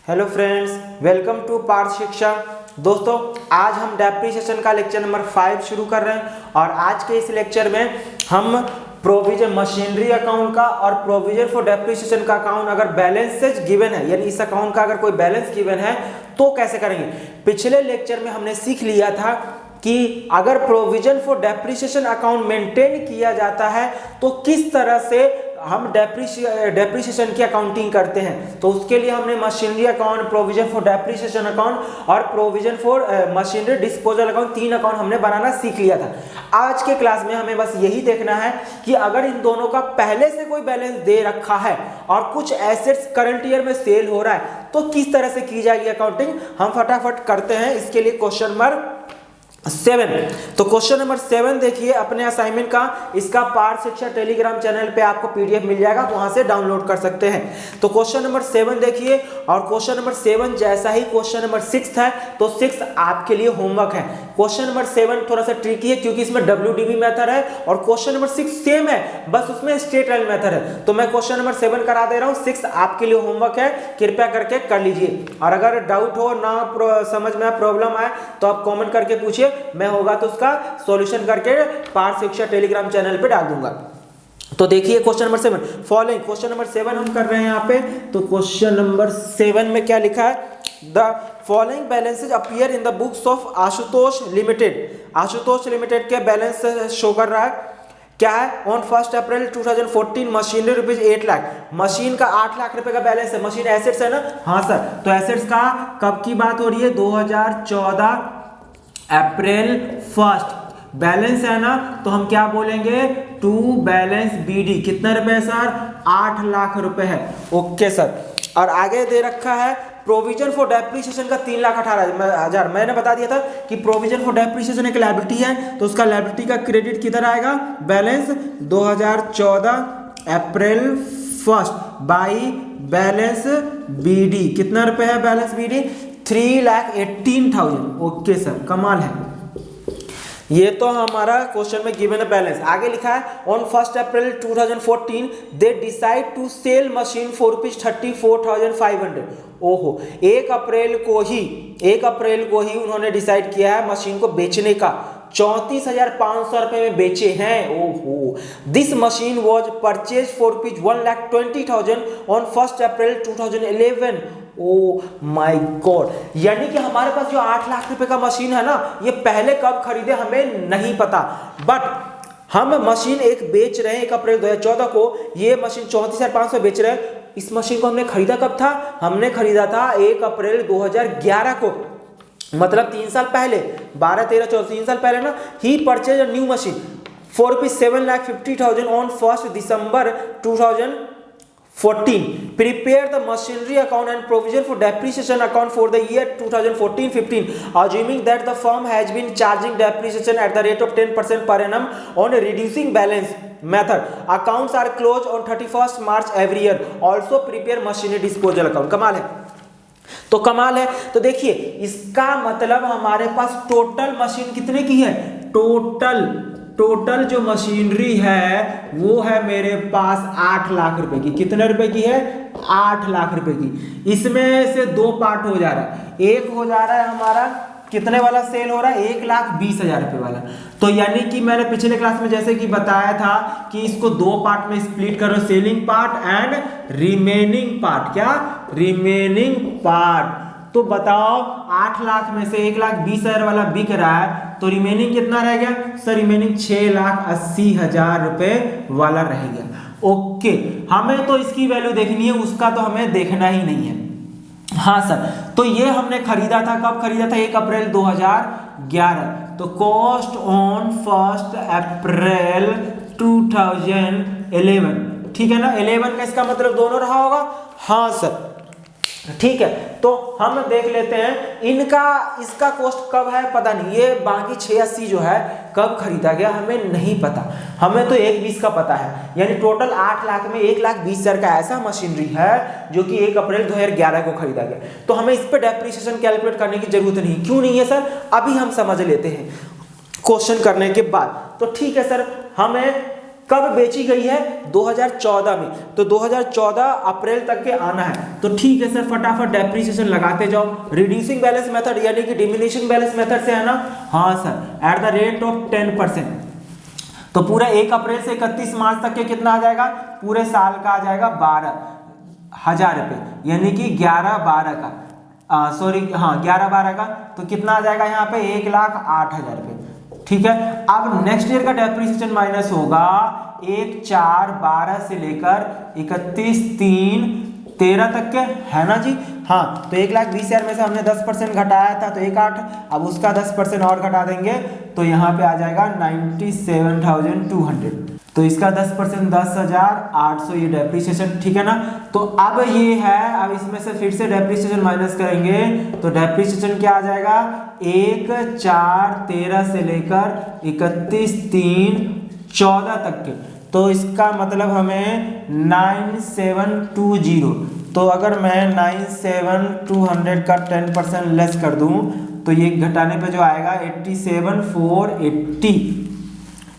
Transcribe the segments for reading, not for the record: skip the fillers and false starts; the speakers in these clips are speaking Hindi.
Hello friends, welcome to Parth Shiksha. दोस्तों, आज हम डेप्रिसिएशन का लेक्चर नंबर 5 शुरू कर रहे हैं और आज के इस लेक्चर में हम प्रोविजन मशीनरी अकाउंट का और प्रोविजन फॉर डेप्रिसिएशन का अकाउंट अगर बैलेंसेज गिवन है, यानी इस अकाउंट का अगर कोई बैलेंस गिवन है तो कैसे करेंगे। पिछले लेक्चर में हमने सीख लिया था कि अगर provision for depreciation account maintain किया जाता है तो किस तरह से हम डेप्रिसिएशन की अकाउंटिंग करते हैं। तो उसके लिए हमने machinery account, provision for depreciation account और provision for machinery disposal account, 3 account हमने बनाना सीख लिया था। आज के क्लास में हमें बस यही देखना है कि अगर इन दोनों का पहले से कोई बैलेंस दे रखा है और कुछ एसेट्स करंट ईयर में सेल हो रहा है तो किस तरह से की जाएगी अकाउंटिंग। हम फटाफट करते हैं। इसके लिए क्वेश्चन नंबर 7, तो क्वेश्चन नंबर 7 देखिए अपने असाइनमेंट का। इसका पार्थ शिक्षा टेलीग्राम चैनल पे आपको पीडीएफ मिल जाएगा, तो वहां से डाउनलोड कर सकते हैं। तो क्वेश्चन नंबर 7 देखिए, और क्वेश्चन नंबर 7 जैसा ही क्वेश्चन नंबर 6 है तो 6 आपके लिए होमवर्क है। क्वेश्चन नंबर 7 थोड़ा सा ट्रिकी है क्योंकि इसमें WDB मेथड है और क्वेश्चन नंबर 6 सेम है, बस उसमें स्ट्रेट लाइन मेथड है। तो मैं क्वेश्चन नंबर 7 करा दे रहा हूँ, 6 आपके लिए होमवर्क है, कृपया करके कर लीजिए। और अगर डाउट हो ना समझ में प्रॉब्लम आए तो आप कॉमेंट करके पूछिए, मैं होगा तो उसका सॉल्यूशन करके पार्थ शिक्षा टेलीग्राम चैनल पे डाल दूंगा। तो देखिए question number 7 following, question number 7 हम कर रहे हैं यहाँ पे। तो क्वेश्चन नंबर 7 में क्या लिखा है, the following balances appear in the books of Ashutosh limited. Ashutosh limited के बैलेंस शो कर रहा है, क्या है, on 1 April 2014 machinery rupees 8 lakh, machine का 8 लाख रुपए का बैलेंस है। मशीन एसेट्स है ना, हाँ सर। तो एसेट्स का कब की बात हो रही है, 2014 अप्रैल 1 बैलेंस है ना, तो हम क्या बोलेंगे, टू बैलेंस BD। कितना रुपए सर, 8 लाख रुपए है। Okay sir. और आगे दे रखा है प्रोविजन फॉर डेप्रिसिएशन का 3,18,000। मैंने बता दिया था कि प्रोविजन फॉर डेप्रिसिएशन एक लायबिलिटी है, तो उसका लायबिलिटी का क्रेडिट किधर आएगा, balance 2014 April 1 by balance BD। कितना रुपए है बैलेंस BD, 3,18,000। ओके सर, कमाल है। ये तो हमारा क्वेश्चन में गिवन है बैलेंस। आगे लिखा है on 1 April 2014 they decide to sell machine for rupees 34,500। ओहो, 1 अप्रैल को ही उन्होंने डिसाइड किया है मशीन को बेचने का। 34,500 रुपए में बेचे हैं। ओहो, this machine was purchase for rupees 1,20,000 on 1 April 2011। Oh my God, यानी कि हमारे पास जो 8 लाख रुपए का मशीन है ना, ये पहले कब खरीदे हमें नहीं पता, बट हम मशीन एक बेच रहे हैं 1 अप्रैल 2014 को। ये मशीन 34,500 बेच रहे हैं। इस मशीन को हमने खरीदा कब था, हमने खरीदा था 1 अप्रैल 2011 को, मतलब 3 साल पहले, 12, 13, 14, 3 साल पहले ना। He purchase a new machine for rupees 7,50,000 on 1 December 2014। Prepare the machinery account and provision for depreciation account for the year 2014-15, assuming that the firm has been charging depreciation at the rate of 10% per annum on a reducing balance method. Accounts are closed on 31st March every year. Also prepare machinery disposal account. कमाल है, तो कमाल है। तो देखिए इसका मतलब हमारे पास टोटल मशीन कितने की है, टोटल जो मशीनरी है वो है मेरे पास 8 लाख रुपए की। कितने रुपए की है, 8 लाख रुपए की। इसमें से 2 पार्ट हो जा रहा है। एक हो जा रहा है हमारा कितने वाला सेल हो रहा है, 1,20,000 रुपए वाला। तो यानी कि मैंने पिछले क्लास में जैसे कि बताया था कि इसको 2 पार्ट में स्प्लिट करो, selling part and remaining part. क्या, रिमेनिंग पार्ट। तो बताओ 8 लाख में से 1,20,000 वाला बिक रहा है, तो रिमेनिंग कितना रह गया सर, रिमेनिंग 6,80,000 रुपए वाला रह गया। ओके, हमें तो इसकी वैल्यू देखनी है, उसका तो हमें देखना ही नहीं है। हाँ सर, तो ये हमने खरीदा था, कब खरीदा था, 1 अप्रैल 2011। तो कॉस्ट ऑन 1 अप्रैल 2011, ठीक है ना। 11 का इसका मतलब दोनों रहा होगा, हाँ सर, ठीक है। तो हम देख लेते हैं इसका कॉस्ट कब है पता नहीं, ये बाकी 680 जो है कब खरीदा गया हमें नहीं पता। हमें तो 1,20 का पता है, यानी टोटल 8 लाख में 1,20,000 का ऐसा मशीनरी है जो कि 1 अप्रैल 2011 को खरीदा गया। तो हमें इस पे डेप्रिसिएशन कैलकुलेट करने की जरूरत नहीं। क्यों नहीं है सर, अभी हम समझ लेते हैं क्वेश्चन करने के बाद। तो ठीक है सर, हमें कब बेची गई है? 2014 में। तो 2014 अप्रैल तक के आना है। तो ठीक है सर, फटाफट डेप्रिसिएशन लगाते जाओ। रिड्यूसिंग बैलेंस मेथड यानी कि डिमिनिशिंग बैलेंस मेथड से है ना? हाँ sir, at the rate of 10%। तो पूरा 1 अप्रैल से 31 मार्च तक के कितना आ जाएगा? पूरे साल का आ जाएगा 12,000 रुपये, यानी कि 11/12 का, सॉरी हाँ 11/12 का। तो कितना आ जाएगा यहाँ पे? 1,08,000 रुपये। ठीक है, अब नेक्स्ट ईयर का डेप्रिसिएशन माइनस होगा 1/4/12 से लेकर 31/3/13 तक के, है ना जी? हाँ, तो 1,20,000 में से हमने 10% घटाया था तो 1,08,000, अब उसका 10% और घटा देंगे तो यहाँ पे आ जाएगा 97,200। तो इसका 10% 10,800 ये डेप्रिसिएशन, ठीक है ना? तो अब ये है, अब इसमें से फिर से डेप्रिसिएशन माइनस करेंगे तो डेप्रिसिएशन क्या आ जाएगा? 1/4/13 से लेकर 31/3/14 तक के। तो इसका मतलब हमें 9720। तो अगर मैं 97,200 का 10% लेस कर दूं तो ये घटाने पे जो आएगा 87,480।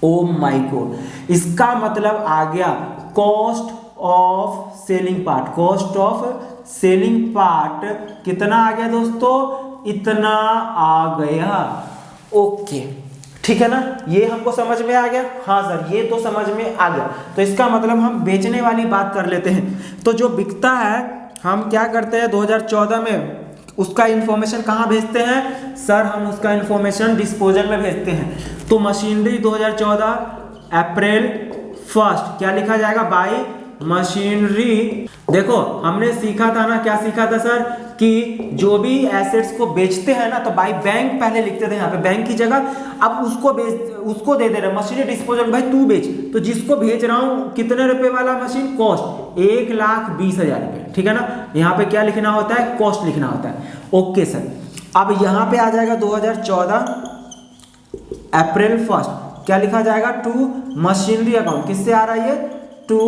ओ माय गॉड, इसका मतलब आ गया cost of selling part. Cost of selling part कितना आ गया दोस्तों? इतना आ गया। ओके, ठीक है ना? ये हमको समझ में आ गया? हाँ सर, ये तो समझ में आ गया। तो इसका मतलब हम बेचने वाली बात कर लेते हैं। तो जो बिकता है हम क्या करते हैं 2014 में, उसका इंफॉर्मेशन कहाँ भेजते हैं सर? हम उसका इंफॉर्मेशन डिस्पोजल में भेजते हैं। तो मशीनरी 2014 अप्रैल 1 क्या लिखा जाएगा? By machinery. देखो हमने सीखा था ना, क्या सीखा था सर? कि जो भी एसेट्स को बेचते हैं ना तो बाई बैंक पहले लिखते थे यहाँ पे, बैंक की जगह। अब उसको दे दे रहे मशीनरी डिस्पोजल, भाई तू बेच। तो जिसको भेज रहा हूँ कितने रुपए वाला मशीन? कॉस्ट 1,20,000 रुपये, ठीक है ना? यहाँ पे क्या लिखना होता है? कॉस्ट लिखना होता है। ओके सर, अब यहाँ पे आ जाएगा 2014 अप्रैल 1 क्या लिखा जाएगा? To machinery account. किससे आ रहा है ये? To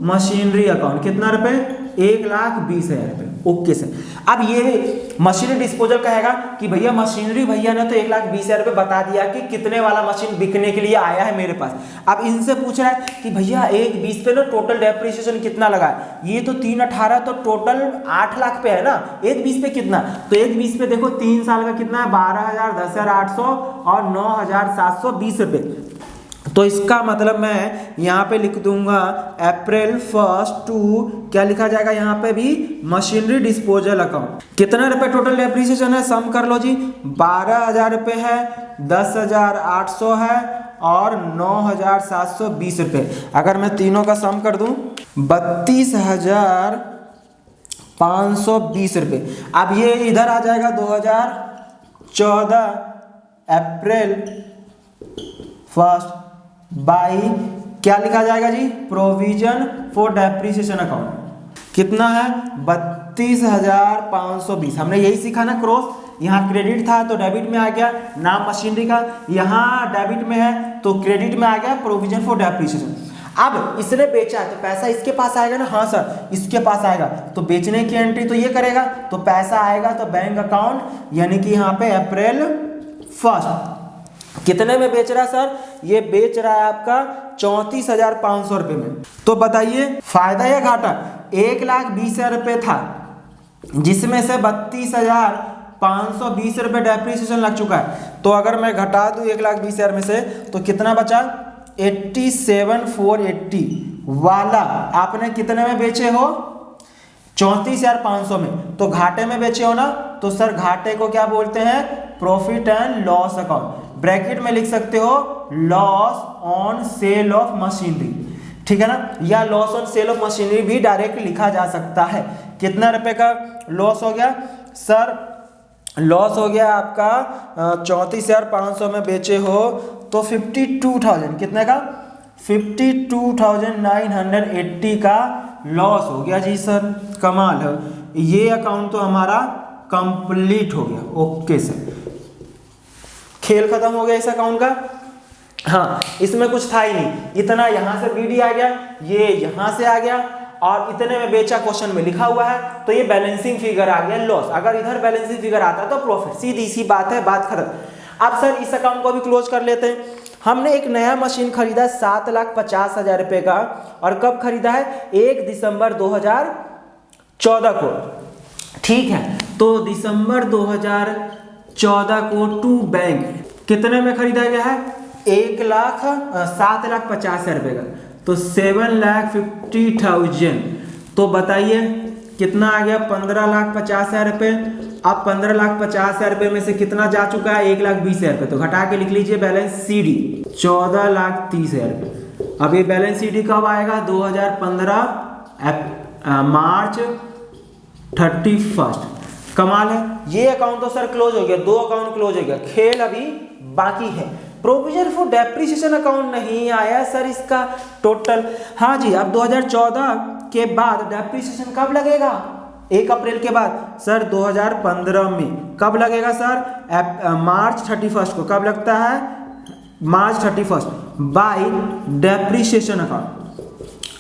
machinery account. कितना रुपए? 1,20,000 रुपये। ओके सर, अब ये मशीनरी डिस्पोजल कहेगा कि भैया मशीनरी भैया ने तो 1,20,000 रुपये बता दिया कि कितने वाला मशीन बिकने के लिए आया है मेरे पास। अब इनसे पूछ रहा है कि भैया 1,20 पे ना टोटल डेप्रिसिएशन कितना लगा है? ये तो 3,18 तो टोटल 8 लाख पे है ना, 1,20 पे कितना? तो 1,20 पे देखो 3 साल का कितना है? 12,000, 10,800 और 9,720 रुपये। तो इसका मतलब मैं यहाँ पे लिख दूंगा अप्रैल 1 टू क्या लिखा जाएगा यहाँ पे भी? Machinery disposal account. कितना रुपए टोटल डेप्रिसिएशन है? सम कर लो जी। 12,000 रुपये है, 10,800 है और 9,720 रुपये। अगर मैं तीनों का सम कर दूं 32,520 रुपये। अब ये इधर आ जाएगा 2014 अप्रैल 1 बाई क्या लिखा जाएगा जी? Provision for depreciation account. कितना है? 32,520। हमने यही सीखा ना, क्रॉस। यहाँ क्रेडिट था तो डेबिट में आ गया नाम मशीनरी का, यहाँ डेबिट में है तो क्रेडिट में आ गया प्रोविजन फॉर डेप्रिसिएशन। अब इसने बेचा है तो पैसा इसके पास आएगा ना? हाँ सर, इसके पास आएगा। तो बेचने की एंट्री तो ये करेगा, तो पैसा आएगा तो बैंक अकाउंट, यानी कि यहाँ पे अप्रैल 1 कितने में बेच रहा है सर? ये बेच रहा है आपका 34,500 रुपये में। तो बताइए फायदा या घाटा? 1,20,000 रुपये था जिसमें से 32,520 रुपये डेप्रिसिएशन लग चुका है। तो अगर मैं घटा दूं 1,20,000 में से तो कितना बचा? 87,480 वाला आपने कितने में बेचे हो? 34,500 में। तो घाटे में बेचे हो ना, तो सर घाटे को क्या बोलते हैं? Profit and loss account. Bracket में लिख सकते हो loss on sale of machinery, ठीक है ना? या loss on sale of machinery भी डायरेक्ट लिखा जा सकता है। कितना रुपए का लॉस हो गया सर? लॉस हो गया आपका 34,500 में बेचे हो तो 52,000, कितने का? 52,980 का लॉस हो गया जी सर। कमाल है, ये अकाउंट तो हमारा कंप्लीट हो गया। ओके सर, खेल खत्म हो गया इस अकाउंट का। हाँ, इसमें कुछ था ही नहीं, इतना यहाँ से बीडी आ गया, ये यहाँ से आ गया और इतने में बेचा क्वेश्चन में लिखा हुआ है, तो ये बैलेंसिंग फिगर आ गया लॉस। अगर इधर बैलेंसिंग फिगर आता तो प्रॉफिट, सीधी सी बात है, बात खत्म। अब सर इस अकाउंट को भी क्लोज कर लेते हैं। हमने एक नया मशीन खरीदा 7,50,000 रुपये का, और कब खरीदा है? 1 दिसंबर 2014 को। ठीक है, तो दिसंबर 2014 को टू बैंक कितने में खरीदा गया है? 7,50,000 रुपये का, तो 7,50,000। तो बताइए कितना आ गया? 15,50,000 रुपये। अब 15,50,000 रुपये में से कितना जा चुका है? 1,20,000 रुपये। तो घटा के लिख लीजिए बैलेंस CD 14,30,000 रुपये। अब ये बैलेंस CD कब आएगा? 2015 मार्च 31। कमाल है। ये अकाउंट तो सर क्लोज हो गया, 2 अकाउंट क्लोज हो गया, खेल अभी बाकी है। प्रोविजन फॉर डेप्रिसिएशन अकाउंट नहीं आया सर इसका टोटल। हाँ जी, अब 2014 के बाद डेप्रिसिएशन कब लगेगा? 1 अप्रैल के बाद। सर 2015 में कब लगेगा सर? मार्च 31 को। कब लगता है? मार्च 31 बाय डेप्रिसिएशन अकाउंट।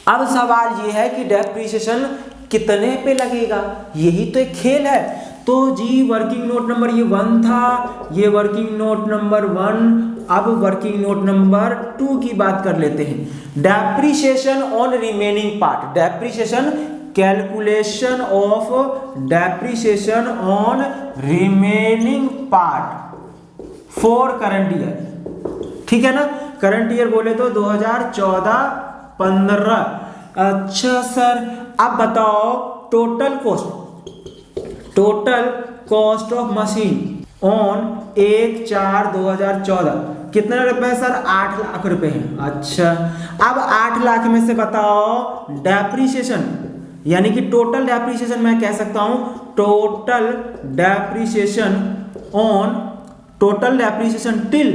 अब सवाल ये है कि डेप्रिसिएशन कितने पे लगेगा, यही तो एक खेल है। तो जी वर्किंग नोट नंबर ये 1 था, ये वर्किंग नोट नंबर 1। अब वर्किंग नोट नंबर 2 की बात कर लेते हैं। Depreciation on remaining part. Depreciation, calculation of depreciation on remaining part for current year. ठीक है ना, करंट ईयर बोले तो 2014-15। अच्छा सर, अब बताओ total cost of machine on 1/4/2014 कितने रुपए सर? 8 लाख रुपए हैं। अच्छा, अब 8 लाख में से बताओ डेप्रिसिएशन, यानी कि टोटल डेप्रिसिएशन मैं कह सकता हूं टोटल डेप्रिसिएशन टिल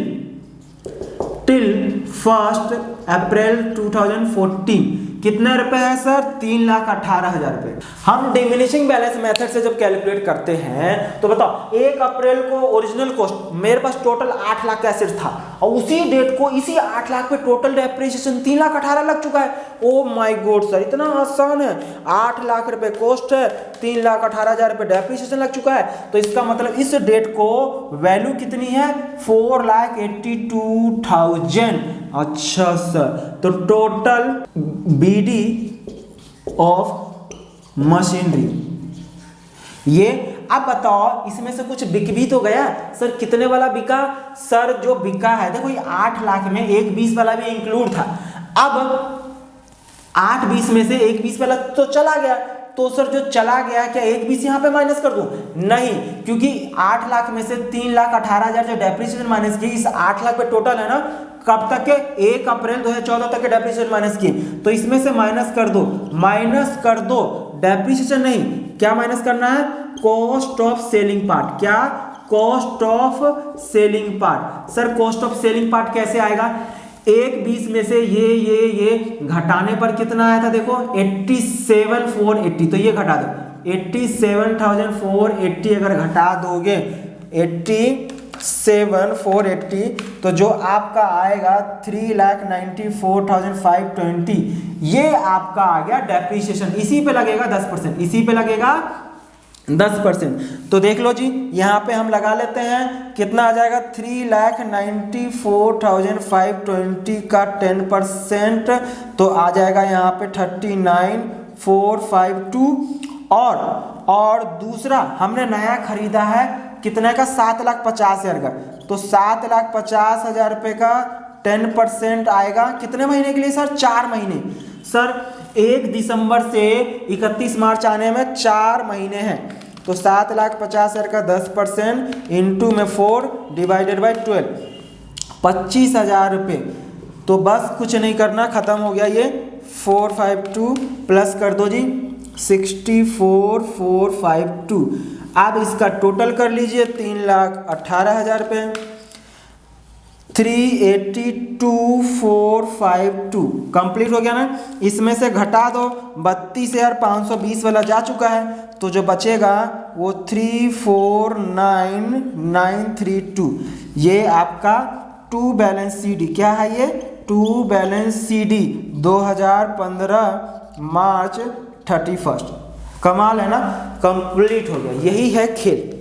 1 अप्रैल 2014 कितने रुपए है सर? 3,18,000 रुपए। हम डिमिनिशिंग बैलेंस मेथड से जब कैलकुलेट करते हैं तो बताओ 1 अप्रैल को ओरिजिनल कॉस्ट, मेरे पास टोटल 8 लाख का एसेट था, और उसी डेट को इसी 8 लाख पे टोटल डेप्रिसिएशन 3,18,000 लग चुका है। ओ माय गॉड सर, इतना आसान है। 8 लाख रुपए कॉस्ट है, 3,18,000 रुपए डेप्रिसिएशन लग चुका है। तो इसका मतलब इस डेट को वैल्यू कितनी है? 4,82,000। अच्छा सर, तो टोटल BD ऑफ मशीनरी ये। अब बताओ इसमें से कुछ बिक भी तो गया सर। कितने वाला बिका सर? जो बिका है देखो, ये 8 लाख में 1/20 वाला भी इंक्लूड था। अब 8/20 में से 1/20 वाला तो चला गया, तो सर जो चला गया क्या 1/20 यहाँ पे माइनस कर दूं? नहीं, क्योंकि 8 लाख में से 3,18,000 जो डेप्रिसिएशन माइनस की, इस 8 लाख पे टोटल है ना, कब तक के? 1 अप्रैल 2014 तक के डेप्रिसिएशन माइनस किए, तो इसमें से माइनस कर दो डेप्रिसिएशन नहीं, क्या माइनस करना है? Cost of selling part. क्या? Cost of selling part. Sir cost of selling part कैसे आएगा? 1/20 में से ये घटाने पर कितना आया था? देखो 87,480, तो ये घटा दो 87,480। अगर घटा दोगे 87,480 तो जो आपका आएगा 3,94,520, ये आपका आ गया डेप्रिसिएशन। इसी पे लगेगा 10%, इसी पे लगेगा 10%। तो देख लो जी, यहाँ पे हम लगा लेते हैं, कितना आ जाएगा? 3,94,520 का 10% तो आ जाएगा यहाँ पे 39,452। और दूसरा हमने नया खरीदा है कितने का? 7,50,000 का, तो 7,50,000 रुपये का 10% आएगा कितने महीने के लिए सर? 4 महीने। सर 1 दिसंबर से 31 मार्च आने में 4 महीने हैं, तो 7,50,000 का 10% इंटू में 4 डिवाइडेड बाई 12, 25,000 रुपये। तो बस कुछ नहीं करना, ख़त्म हो गया ये। 452 प्लस कर दो जी 64,452। अब इसका टोटल कर लीजिए 3,18,000 रुपये। 382,452 कंप्लीट हो गया ना। इसमें से घटा दो 32,520 वाला जा चुका है, तो जो बचेगा वो 349,932। ये आपका टू बैलेंस CD क्या है? ये टू बैलेंस CD 2015 मार्च 31। कमाल है ना, कंप्लीट हो गया। यही है खेल।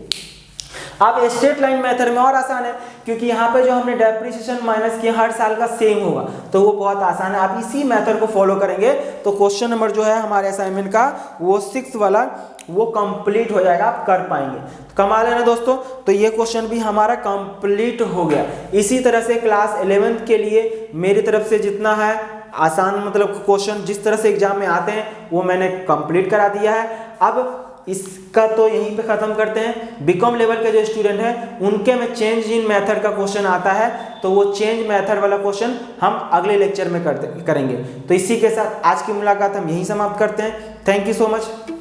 अब स्ट्रेट लाइन मेथड में और आसान है, क्योंकि यहाँ पे जो हमने डेप्रिसिएशन माइनस किया हर साल का सेम होगा, तो वो बहुत आसान है। आप इसी मेथड को फॉलो करेंगे तो क्वेश्चन नंबर जो है हमारे असाइनमेंट का वो 6 वाला वो कंप्लीट हो जाएगा, आप कर पाएंगे। कमाल है ना दोस्तों। तो ये क्वेश्चन भी हमारा कंप्लीट हो गया। इसी तरह से क्लास 11th के लिए मेरी तरफ से जितना है आसान मतलब क्वेश्चन जिस तरह से एग्जाम में आते हैं वो मैंने कंप्लीट करा दिया है। अब इसका तो यहीं पे खत्म करते हैं। बीकॉम लेवल के जो स्टूडेंट हैं उनके में चेंज इन मेथड का क्वेश्चन आता है, तो वो चेंज मेथड वाला क्वेश्चन हम अगले लेक्चर में करेंगे। तो इसी के साथ आज की मुलाकात हम यहीं समाप्त करते हैं। Thank you so much.